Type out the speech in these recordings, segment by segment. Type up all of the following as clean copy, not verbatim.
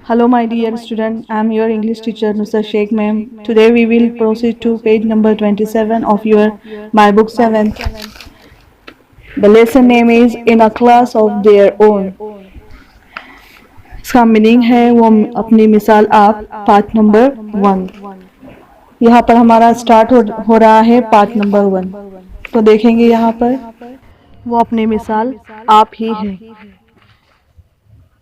Hello, my dear student. I am your English teacher, Mr. Sheikh Ma'am. Today we will proceed to page number 27 of your My Book 7. The lesson name is In a Class of Their Own. इसका meaning है वो अपनी मिसाल आप part number 1। यहाँ पर हमारा start हो रहा है पार्ट नंबर 1। तो देखेंगे यहाँ पर वो अपनी मिसाल आप ही है।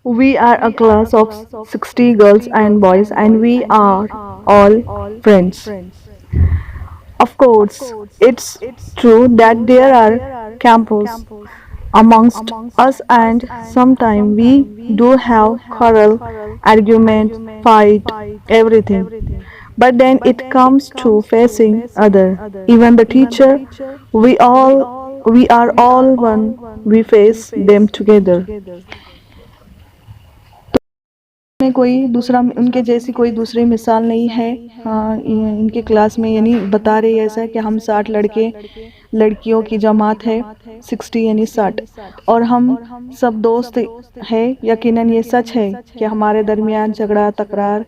We are a class of 60 girls and boys and we are all friends. Of course, it's true that there are campus amongst us and sometimes we do have quarrel, argument, fight, everything. But then it comes to facing other, even the teacher, we are all one, we face them together. में कोई दूसरा उनके जैसी कोई दूसरी मिसाल नहीं है। हाँ, इनके क्लास में यानी बता रही है ऐसा कि हम 60 लड़के लड़कियों की जमात है, 60 यानी 60, और हम सब दोस्त है। यकीनन ये सच है कि हमारे दरमियान झगड़ा तकरार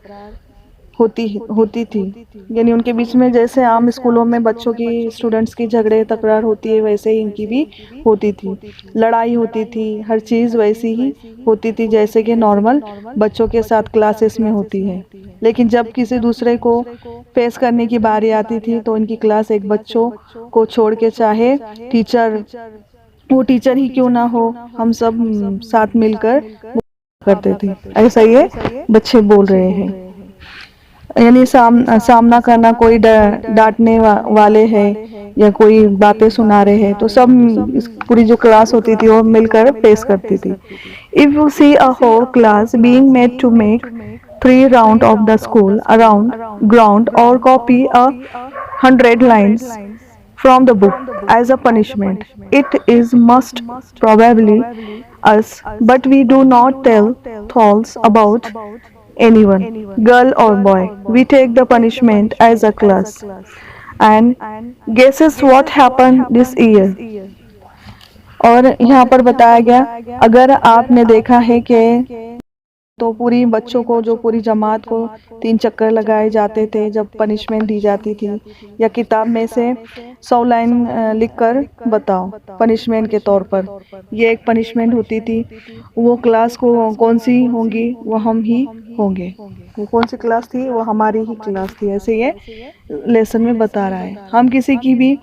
होती थी, यानी उनके बीच में जैसे आम स्कूलों में बच्चों की स्टूडेंट्स की झगड़े तकरार होती है वैसे ही इनकी भी होती थी, लड़ाई होती थी, हर चीज़ वैसी ही होती थी जैसे कि नॉर्मल बच्चों के साथ क्लासेस में होती है। लेकिन जब किसी दूसरे को फेस करने की बारी आती थी तो इनकी क्लास एक बच्चों को छोड़ के चाहे टीचर वो टीचर ही क्यों ना हो, हम सब साथ मिलकर करते थे। ऐसा ये बच्चे बोल रहे हैं, यानी सामना करना, कोई डांटने वाले हैं या कोई बातें सुना रहे हैं तो सब पूरी जो क्लास होती थी वो मिलकर फेस करती थी। If you see a whole class being made to make 3 round of the school around ground और copy 100 lines from the book as a punishment, it is most probably us, but we do not tell tales about anyone, girl or boy. We take the punishment as a class. And guesses what happened this year. और यहाँ पर बताया गया, अगर आपने देखा है कि तो पूरी बच्चों को जो पूरी जमात को 3 चक्कर लगाए जाते थे जब पनिशमेंट दी जाती थी, या किताब में से 100 लाइन लिखकर बताओ पनिशमेंट के तौर पर, ये एक पनिशमेंट होती थी। वो क्लास को कौन सी होंगी, वो हम ही होंगे। वो कौन सी क्लास थी, वो हमारी ही क्लास थी। ऐसे ये लेसन में बता रहा है। हम किसी की भी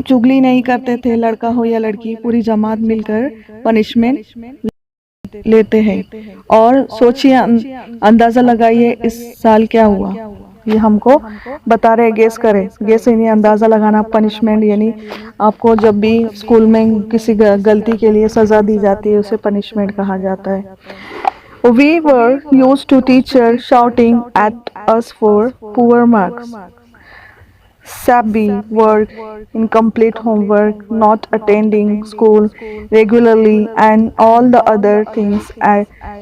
चुगली नहीं करते थे, लड़का हो या लड़की, पूरी जमात मिलकर पनिशमेंट लेते हैं। और सोचिए, अंदाज़ा लगाइए इस साल क्या हुआ, ये हमको बता रहे। गेस करें, गेस यानी अंदाज़ा लगाना। पनिशमेंट यानी आपको जब भी स्कूल में किसी गलती के लिए सज़ा दी जाती है उसे पनिशमेंट कहा जाता है। We were used to teacher shouting at us for poor marks, shabby work, incomplete homework, not attending school regularly, and all the other things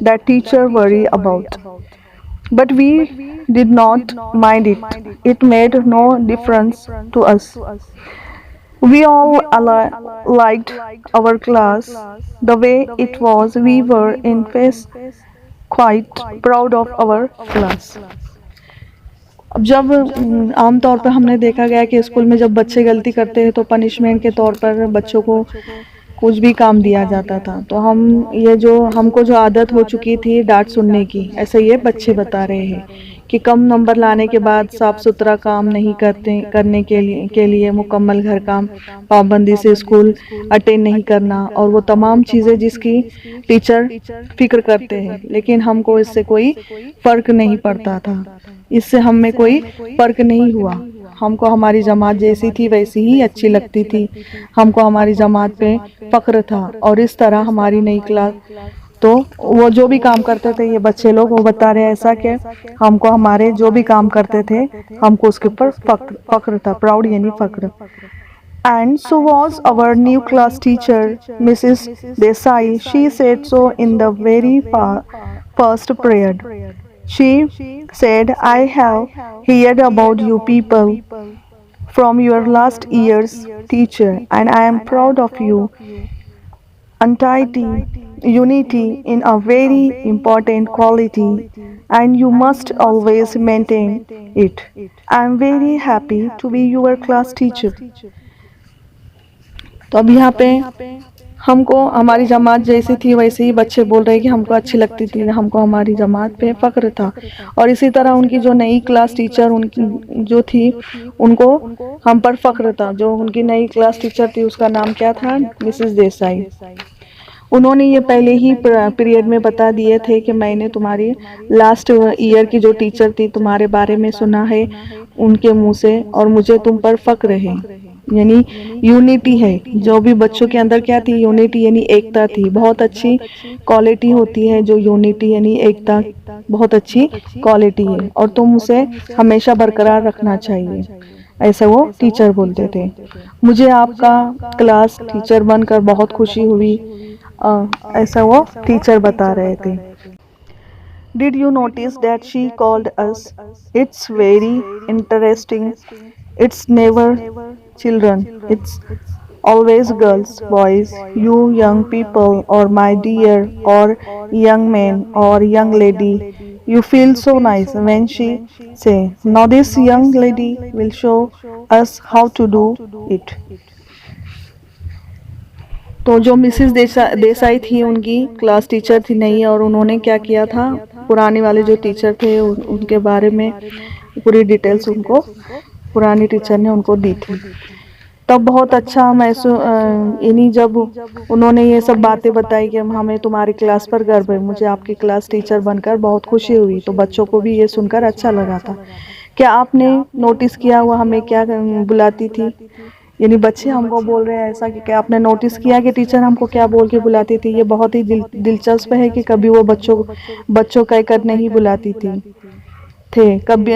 that teacher worry about. But we did not mind it. It made no difference to us. We all liked our class the way it was. We were in face quite proud of our class. अब जब आमतौर पर हमने देखा गया कि school में जब बच्चे गलती करते हैं तो पनिशमेंट के तौर पर बच्चों को कुछ भी काम दिया जाता था, तो हमको जो आदत हो चुकी थी डांट सुनने की, ऐसे ये बच्चे बता रहे हैं कि कम नंबर लाने के बाद साफ सुथरा काम नहीं करने के लिए मुकम्मल घर काम, पाबंदी से स्कूल अटेंड नहीं करना, और वो तमाम चीज़ें जिसकी टीचर फिक्र करते हैं, लेकिन हमको इससे कोई फ़र्क नहीं पड़ता था। इससे हम में कोई फ़र्क नहीं हुआ। हमको हमारी जमात जैसी थी वैसी ही अच्छी लगती थी। हमको हमारी जमात पे फ़ख्र था, और इस तरह हमारी नई क्लास, तो वो जो भी काम करते थे, ये बच्चे लोग वो बता रहे हैं ऐसा कि हमको हमारे जो भी काम करते थे हमको उसके ऊपर फ़ख्र था। प्राउड यानी फ़ख्र। And so was our new class teacher, Mrs. Desai. She said so in the very first period. She said, I have heard about you people from your last year's teacher, and I am proud of you. Untidy, unity in a very important quality, and you must always maintain it. I am very happy to be your class teacher. तो अब यहाँ पे हमको हमारी जमात जैसी थी वैसे ही बच्चे बोल रहे हैं कि हमको अच्छी लगती थी, हमको हमारी जमात पे फक्र था। और इसी तरह उनकी जो नई क्लास टीचर उनकी जो थी उनको हम पर फक्र था। जो उनकी नई क्लास टीचर थी उसका नाम क्या था? मिसेस देसाई। उन्होंने ये पहले ही पीरियड में बता दिए थे कि मैंने तुम्हारी लास्ट ईयर की जो टीचर थी तुम्हारे बारे में सुना है उनके मुंह से, और मुझे तुम पर फक्र है। यानी यूनिटी है, जो भी बच्चों के अंदर क्या थी? यूनिटी यानी एकता थी। बहुत अच्छी क्वालिटी होती है जो यूनिटी यानी एकता, बहुत अच्छी क्वालिटी है और तुम उसे हमेशा बरकरार रखना चाहिए, ऐसा वो टीचर बोलते थे। मुझे आपका क्लास टीचर बनकर बहुत खुशी हुई, ऐसा वो टीचर बता रहे थे। Did you notice that she called us? It's very interesting. It's never children. It's always girls, boys, you young people, or my dear, or young man, or young lady. You feel so nice when she say, now this young lady will show us how to do it. तो जो Mrs Desai थी उनकी class teacher थी नई, और उन्होंने क्या किया था? पुराने वाले जो टीचर थे उनके बारे में पूरी डिटेल्स उनको पुरानी टीचर ने उनको दी थी। तब बहुत अच्छा महसूस, इन्हीं जब उन्होंने ये सब बातें बताई कि हमें तुम्हारी क्लास पर गर्व है, मुझे आपकी क्लास टीचर बनकर बहुत खुशी हुई, तो बच्चों को भी ये सुनकर अच्छा लगा था। क्या आपने नोटिस किया वो हमें क्या बुलाती थी? यानी बच्चे हमको बोल रहे हैं ऐसा कि क्या आपने नोटिस किया कि टीचर हमको क्या बोल के बुलाती थी? ये बहुत ही दिलचस्प है कि कभी वो बच्चों कहकर नहीं बुलाती थे। कभी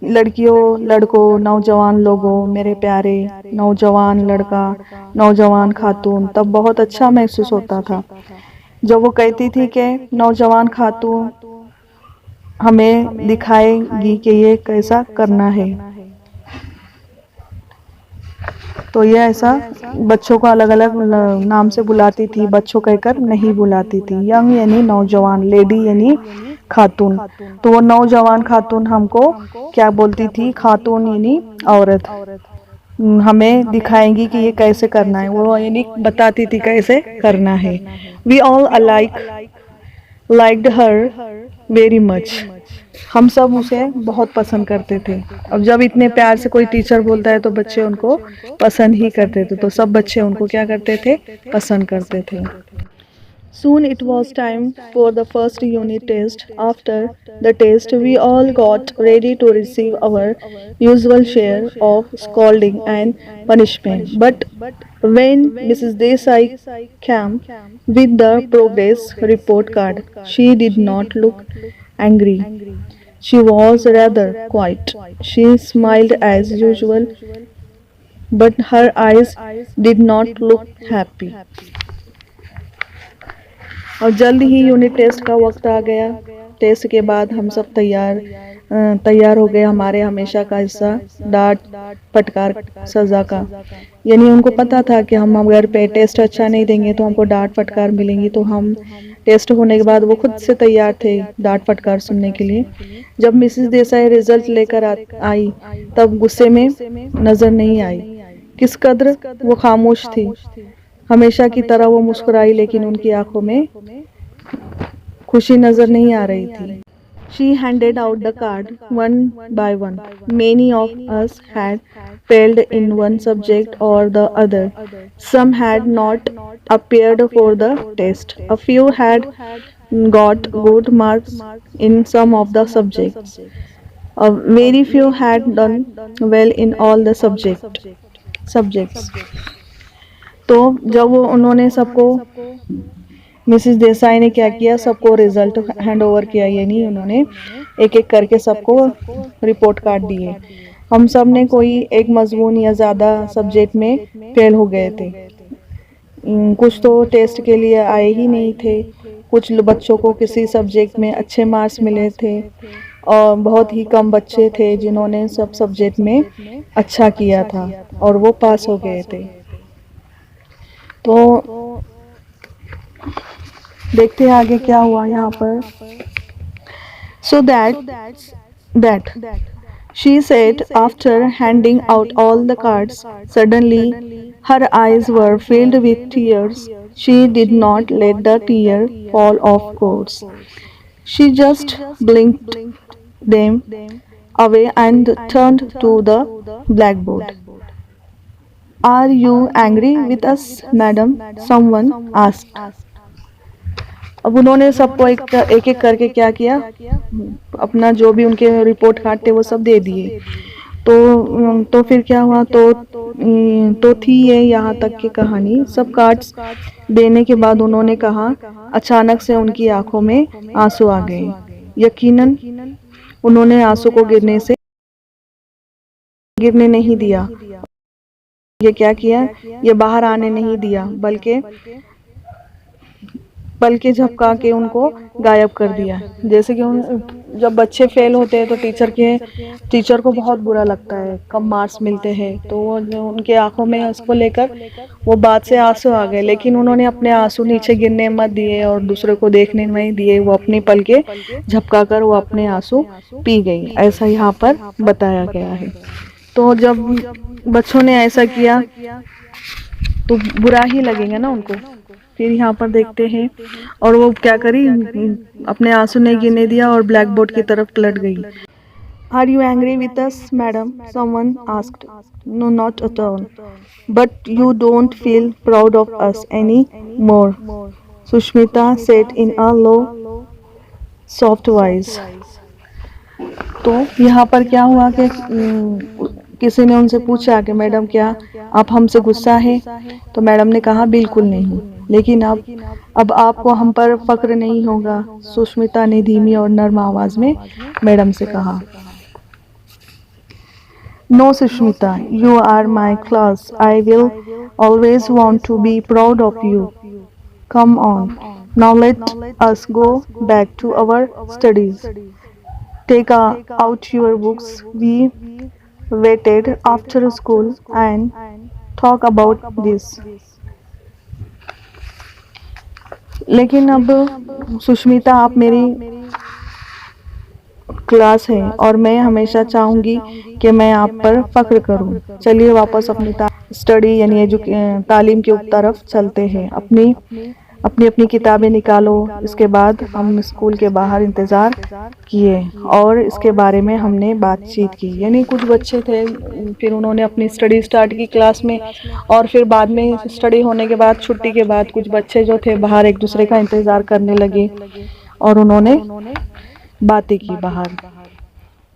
लड़कियों, लड़कों, नौजवान लोगों, मेरे प्यारे नौजवान लड़का, नौजवान खातून, तब बहुत अच्छा महसूस होता था जब वो कहती थी कि नौजवान खातून हमें दिखाएगी कि ये कैसा करना है। तो ये ऐसा बच्चों को अलग अलग नाम से बुलाती थी, बच्चों कहकर नहीं बुलाती थी। यंग यानी नौजवान, लेडी यानी खातून, तो वो नौजवान खातून हमको क्या बोलती थी? खातून यानी औरत। हमें दिखाएंगी कि ये कैसे करना है, वो यानी बताती थी कैसे करना है। We all liked her very much. हम सब उसे बहुत पसंद करते थे। अब जब इतने प्यार से कोई टीचर बोलता है तो बच्चे उनको पसंद ही करते थे, तो सब बच्चे उनको क्या करते थे? पसंद करते थे। Soon it was time for the first unit test. After the test, we all got ready to receive our usual share of scolding and punishment. But when Mrs. Desai came with the progress report card, she did not look angry. She was rather quiet. She smiled as usual, but her eyes did not look happy. और जल्द ही unit test का वक्त आ गया। Test के बाद हम सब तैयार हो गए हमारे हमेशा का हिस्सा, डांट फटकार सज़ा का। यानी उनको पता था कि हम अगर पे टेस्ट अच्छा नहीं देंगे तो हमको डांट फटकार मिलेंगी, तो हम टेस्ट होने के बाद वो खुद से तैयार थे डांट फटकार सुनने के लिए। जब मिसेस देसाई रिजल्ट लेकर आई तब गुस्से में नज़र नहीं आई। किस कदर वो खामोश थी। हमेशा की तरह वो मुस्कुराई, लेकिन उनकी आंखों में खुशी नजर नहीं आ रही थी। She handed out the card one by one. Many of us had failed in one subject or the other. Some had not appeared for the test. A few had got good marks in some of the subjects. Very few had done well in all the subjects. तो जब उन्होंने सबको, Mrs Desai ने क्या किया? सबको result hand over किया, यानी उन्होंने एक एक करके सबको रिपोर्ट कार्ड दिए। हम सब ने कोई एक मजमून या ज़्यादा सब्जेक्ट में फेल हो गए थे। कुछ तो टेस्ट के लिए आए ही नहीं थे, कुछ बच्चों को किसी सब्जेक्ट में अच्छे मार्क्स मिले थे, और बहुत ही कम बच्चे थे जिन्होंने सब सब्जेक्ट में अच्छा किया था और वो पास हो गए थे। तो देखते हैं आगे क्या हुआ यहाँ पर। So that she said after handing out all the cards. Suddenly her eyes were filled with tears. She did not let the tear fall, of course. She just blinked them away and turned to the blackboard. Are you angry with us, madam? Someone asked. अब उन्होंने सबको एक एक करके क्या किया, अपना जो भी उनके रिपोर्ट कार्ड थे वो सब दे दिए। तो फिर क्या हुआ, तो थी ये यहाँ तक की कहानी। सब कार्ड्स देने के बाद उन्होंने कहा, अचानक से उनकी आंखों में आंसू आ गए। यकीनन उन्होंने आंसू को गिरने नहीं दिया। ये क्या किया, ये बाहर आने नहीं दिया, बल्कि झपका के उनको गायब कर दिया। जैसे कि जब बच्चे फेल होते हैं तो टीचर को बहुत बुरा लगता है, कम मार्क्स मिलते हैं, तो उनके आंखों में उसको लेकर वो बात से आंसू आ गए। लेकिन उन्होंने अपने आंसू नीचे गिरने मत दिए और दूसरे को देखने नहीं दिए, वो अपनी पलके झपका कर वो अपने आंसू पी गई। ऐसा यहाँ पर बताया गया है। तो जब बच्चों ने ऐसा किया तो बुरा ही लगेगा ना उनको। फिर यहाँ पर देखते हैं, और वो क्या करी, अपने आंसू नहीं गिरने दिया और ब्लैक बोर्ड की तरफ पलट गई। Are you angry with us, madam? Someone asked. No, not at all. But you don't feel proud of us any more, Sushmita said in a low, soft voice. तो यहाँ पर क्या हुआ कि किसी ने उनसे पूछा कि मैडम क्या आप हमसे गुस्सा है? तो मैडम ने कहा बिल्कुल नहीं, लेकिन अब आपको हम पर फक्र नहीं होगा, सुष्मिता ने धीमी और नर्म आवाज में मैडम से कहा। No, Sushmita, you are my class. I will always want to be proud of you. Come on, now let us go back to our studies. Take out your books. We waited after school and talk about this. लेकिन अब सुष्मिता आप मेरी class है और मैं हमेशा चाहूँगी कि मैं आप पर फख्र करूँ। चलिए वापस अपनी स्टडी यानी तालीम की तरफ चलते हैं। अपनी किताबें निकालो। इसके बाद हम स्कूल के बाहर इंतज़ार किए और इसके बारे में हमने बातचीत की। यानी कुछ बच्चे थे, फिर उन्होंने अपनी स्टडी स्टार्ट की क्लास में, और फिर बाद में स्टडी होने के बाद छुट्टी के बाद कुछ बच्चे जो थे बाहर एक दूसरे का इंतज़ार करने लगे और उन्होंने बातें की,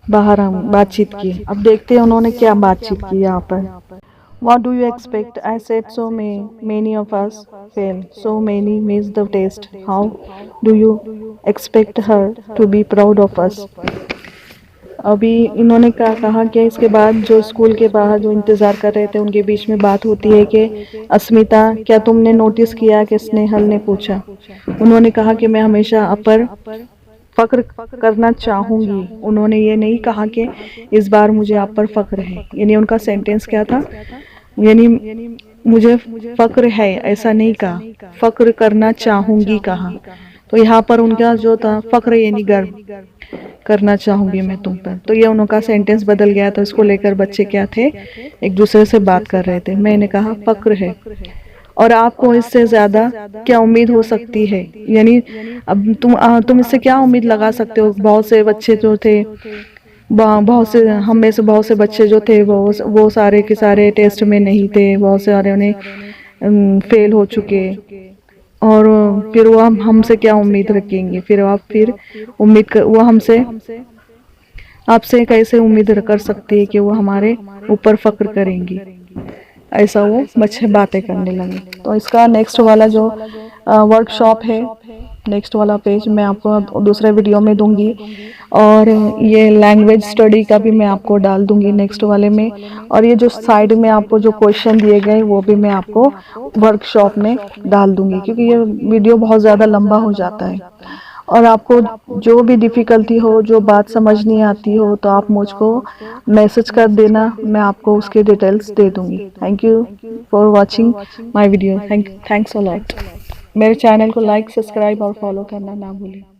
बाहर हम बातचीत की। अब देखते हैं उन्होंने क्या बातचीत की यहाँ पर। What do you expect? I said so many of us fail. So many miss the test. How do you expect her to be proud of us? अभी इन्होंने क्या कहा कि इसके बाद जो स्कूल के बाहर जो इंतज़ार कर रहे थे उनके बीच में बात होती है कि अस्मिता क्या तुमने नोटिस किया कि स्नेहल ने पूछा। उन्होंने कहा कि मैं हमेशा अपर फख्र करना चाहूँगी। उन्होंने ये नहीं कहा कि इस बार मुझे आप पर फख्र है, यानी उनका सेंटेंस क्या था, यानी मुझे फख्र है ऐसा नहीं कहा, फख्र करना चाहूँगी कहा। तो यहाँ पर उनका जो था फख्र यानी गर्व करना चाहूँगी मैं तुम पर, तो ये उनका सेंटेंस बदल गया। तो इसको लेकर बच्चे क्या थे, एक दूसरे से बात कर रहे थे। मैंने कहा फख्र है और आपको इससे ज़्यादा क्या उम्मीद हो सकती है, यानी अब तुम इससे क्या उम्मीद लगा सकते हो। बहुत से बच्चे जो थे, बहुत से हम में से बहुत से बच्चे जो थे वो सारे के सारे टेस्ट में नहीं थे, बहुत सारे उन्हें फेल हो चुके, और फिर वो हमसे क्या उम्मीद रखेंगे। फिर वो हमसे आपसे कैसे उम्मीद कर सकती है कि वो हमारे ऊपर फख्र करेंगी। ऐसा वो बच्चे बातें करने लगे। तो इसका नेक्स्ट वाला जो वर्कशॉप है, नेक्स्ट वाला पेज मैं आपको दूसरे वीडियो में दूंगी, और ये लैंग्वेज स्टडी का भी मैं आपको डाल दूंगी नेक्स्ट वाले में। और ये जो साइड में आपको जो क्वेश्चन दिए गए वो भी मैं आपको वर्कशॉप में डाल दूंगी, क्योंकि ये वीडियो बहुत ज़्यादा लंबा हो जाता है। और आपको जो भी डिफ़िकल्टी हो, जो बात समझ नहीं आती हो, तो आप मुझको मैसेज कर देना, मैं आपको उसके डिटेल्स दे दूंगी। Thank you for watching my video. Thanks a lot. मेरे चैनल को लाइक, सब्सक्राइब और फॉलो करना ना भूलें।